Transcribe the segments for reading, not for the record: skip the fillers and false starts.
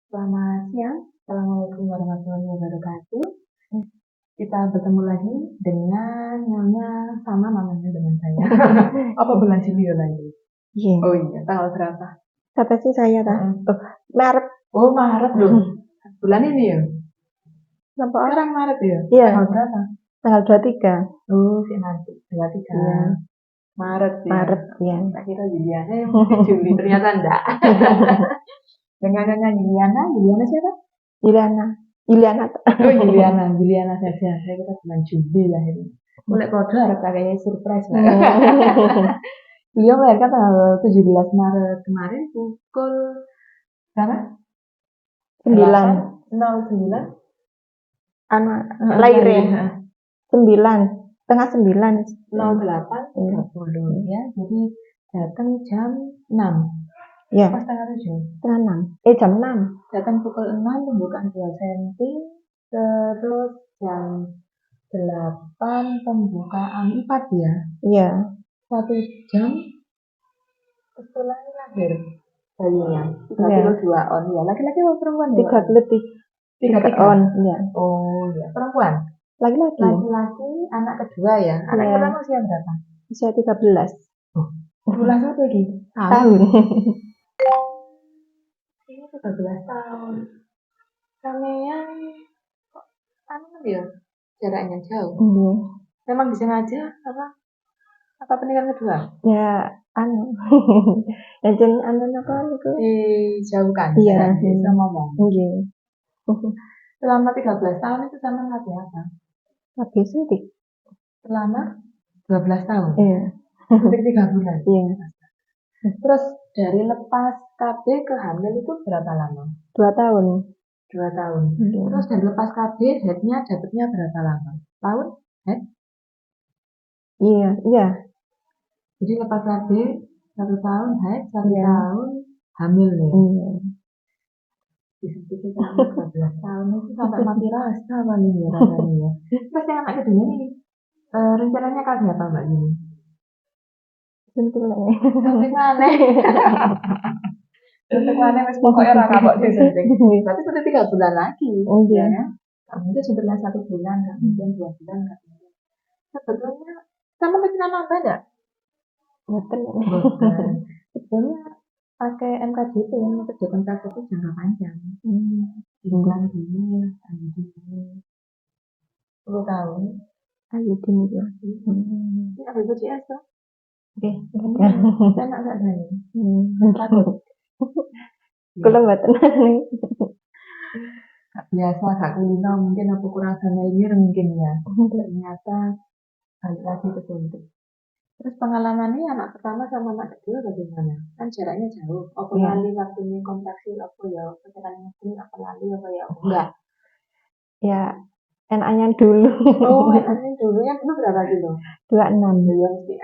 Selamat siang, Assalamualaikum warahmatullahi wabarakatuh. Kita bertemu lagi dengan Nyonya sama mamanya dengan saya. Apa bulan Juli lagi? Iya. Oh iya, tanggal berapa? Kata sih saya dah. Maret. Oh Maret loh. Bulan ini ya? Nampak orang? Sekarang Maret ya? Iya. Tanggal berapa? Tanggal 23. Oh, si nanti 23. Iya. Maret ya. Maret, ya. Tak kira Juliana yang Juli, ternyata enggak. Dengan Nyonya Juliana siapa? Juliana. Oh Juliana saja. Saya kira bulan Juli lah ini. Mulai podo harap kayaknya surprise lah. Beliau melahirkan tanggal 17 Maret kemarin pukul berapa? 09. Lahirnya 9:30. 08:30 ya. Jadi datang jam 6. Ya. Pas tanggal 7. Jam 6. Datang pukul 6 pembukaan 2 cm. Terus jam 8 pembukaan 4 ya. Iya. 1 jam setelah lahir bayinya 32 on ya. Laki-laki atau perempuan ya? 33 on ya. Oh ya, perempuan. Laki-laki anak kedua ya. Anak pertama usia berapa? Usia 13. Bulan satu lagi tahun. Ini 13 tahun. Sampean kok ya jaraknya jauh. Memang disengaja apa pernikahan kedua? Ya, dan apa itu? Dijauhkan. Iya. Sama ngomong. Iya. Selama 13 tahun itu sama latih apa? Habis suntik. Selama 12 tahun? Iya. Suntik 3 bulan? Iya. Terus dari lepas KB ke hamil itu berapa lama? 2 tahun. 2 tahun. Terus dari lepas KB headnya dapetnya berapa lama? Tahun? Head? Iya. Jadi lepas KB 1 tahun head, 1 tahun hamil ya? Iya. Disuntik 12 tahun itu sampai mati rasa paling ya rasanya ya. Terus yang anak kedua ini rencananya kapan apa Mbak Yuni? Suntik mana? Suntik mana? Mas pokoknya raka kok disuntik. Berarti sudah 3 bulan lagi. Ya kan? Gak mungkin suntiknya 1 bulan, gak mungkin 2 bulan, gak mungkin. Sebetulnya sama kecil nambah enggak? Betul. Sebetulnya pakai MKJP yang kerja kontrasepsi jangka panjang. Bulan dulu, ayudin 10 tahun. Ayudin ya. Ini ada BPJS tuh. Oke. Saya nggak ada nih. Takut. Kalau nggak tenang nih. Gak biasa, gak kulino mungkin aku kurang familiar mungkin ya. Ternyata balik lagi ke suntik. Terus pengalamannya anak pertama sama anak kedua bagaimana? Kan jaraknya jauh. Apa lali waktunya kontraksi apa ya? Keterangan ini apa lali apa ya? Enggak. Ya, NA-nya dulu. Oh, NA-nya dulu yang dulu berapa kilo? 26. Ya mesti.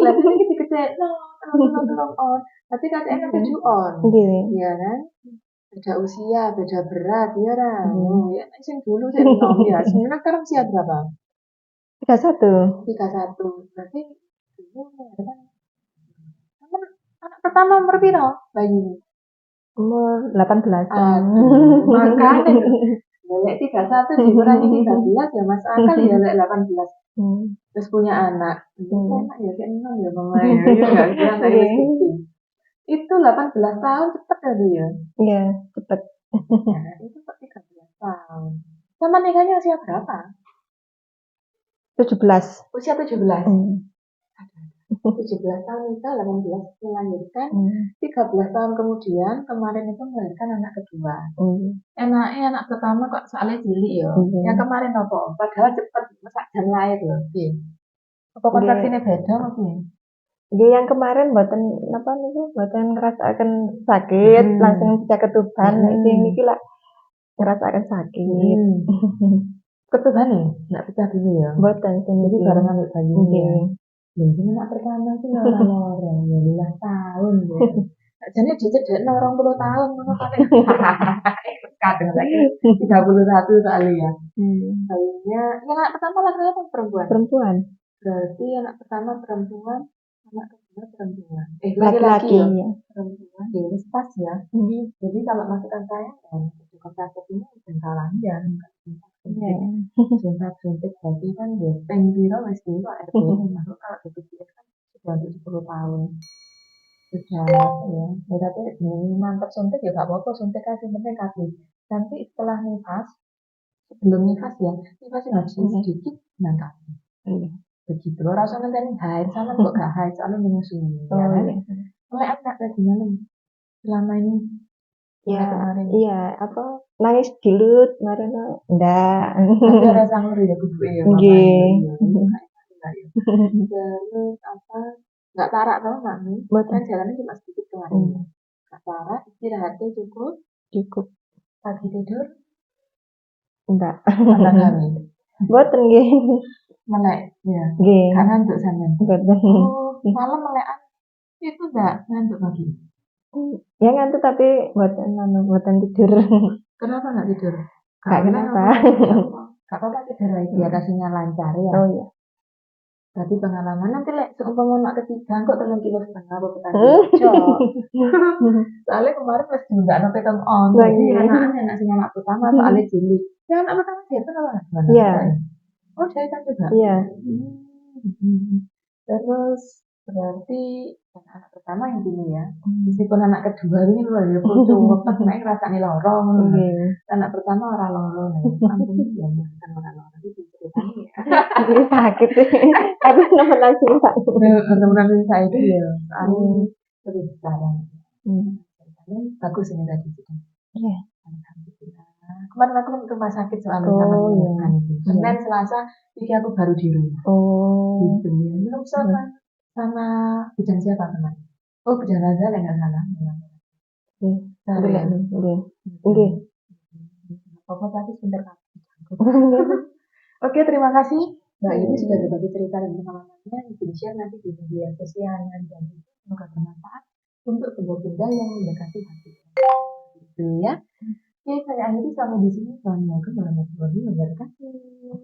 Berarti ini dikecil. Belum on. Tapi katanya 7 on. Iya kan? Beda usia, beda berat, ya kan? Ya, yang dulu saya nom ya. Sekarang usia berapa? 31. Berarti anak pertama umur piro bayi? Umur 18. Makanya lek 31 dikurangi 13 ya masuk akal ya lek 18. Terus punya anak. Enak ya kayak enam ya pemain. Ya enggak kurang dari rezeki. Itu 18 tahun cepet tadi ya? Iya, cepet. Nah, itu kok 13 tahun. Sama nikahnya usia berapa? 17. Usia 17. 17 tahun nikah, 18 melahirkan, 13 tahun kemudian kemarin itu melahirkan anak kedua. Enaknya anak pertama kok soalnya cilik ya. Yang kemarin apa? Padahal cepat masak dan lahir loh. Apa kontraksinya beda mungkin? Jadi yang kemarin buatan ngerasakan sakit, langsung bisa ketuban. Ini lah ngerasakan sakit. Ketuban nih? Nggak pecah dulu ya? Buatan jadi bareng ambil bayinya ya? Jadi anak pertama sih orang-orang 12 tahun ya. Jadi dicedek 20 tahun kadang lagi 31 kali ya. Bayinya yang anak pertama laki-laki atau perempuan? Perempuan. Berarti anak pertama perempuan, anak perempuan. Laki-laki ya. ya. Perempuan, ya wis pas ya. Jadi kalau masukan saya, cukup satu ini bentalan ya. Iya. Suntik berarti kan ya ping piro wis piro RP masuk kalau BPJS kan sudah untuk 10 tahun. Sudah ya. Ya tapi mantap suntik ya gak apa-apa suntik aja penting kaki. Nanti setelah nifas, sebelum nifas ya, nifas harus sedikit dengan kaki. Iya. Begitu. Rasa nanti haid sama kok gak haid soalnya menyusui. Oh Ya kan? iya. Mulai anak lagi malam selama ini. Ya, kemarin. iya apa nangis gilut kemarin enggak. Tapi ada sanggur ya kudu ya Nggih. Terus apa? Nggak tarak tau mami. Kan jalannya cuma sedikit kemarin. Nggak tarak, istirahatnya cukup. Cukup. Pagi tidur Enggak. anak kami. Boten nggih. Melek, ya. Nggih. Gak ngantuk sampean. Boten. Oh, malam melekan itu enggak ngantuk pagi. Ya ngantuk tapi boten tidur. Kenapa nggak tidur? Gak kenapa. Gak apa-apa tidur lagi biar kasihnya lancar ya. Oh iya. Berarti pengalaman nanti seumpama anak ketiga kok 3,5 kilo apa petani. Soalnya kemarin pas juga anak pegang on. Jadi anak anak pertama soalnya cilik. Yang anak pertama jahitan apa gimana? Iya. Oh jahitan juga. Iya. Terus berarti anak pertama yang gini ya. Meskipun anak kedua ini luar biasa lucu, ngepet naik rasanya lorong. Anak pertama orang lorong, ampun ya bukan orang lorong itu ceritanya. Ini sakit sih. Tapi nemenan sih sakit. Nemenan saya itu ya. Terus sekarang. Bagus ini tadi sudah. Iya. Alhamdulillah. Kemarin aku ke rumah sakit soalnya sama teman itu. Senin Selasa, ini aku baru di rumah. Oh. Gitu ya. Belum sama bidan siapa teman? Oh bidan Raza yang nggak salah. Oke. Apa tadi sebentar kaki. Oke, terima kasih. Mbak ini sudah berbagi cerita dan pengalamannya di share nanti di media sosial dan semoga bermanfaat untuk sebuah bunda yang mendekati hati. Gitu ya. Oke, saya akhiri sampai di sini. Assalamualaikum warahmatullahi wabarakatuh.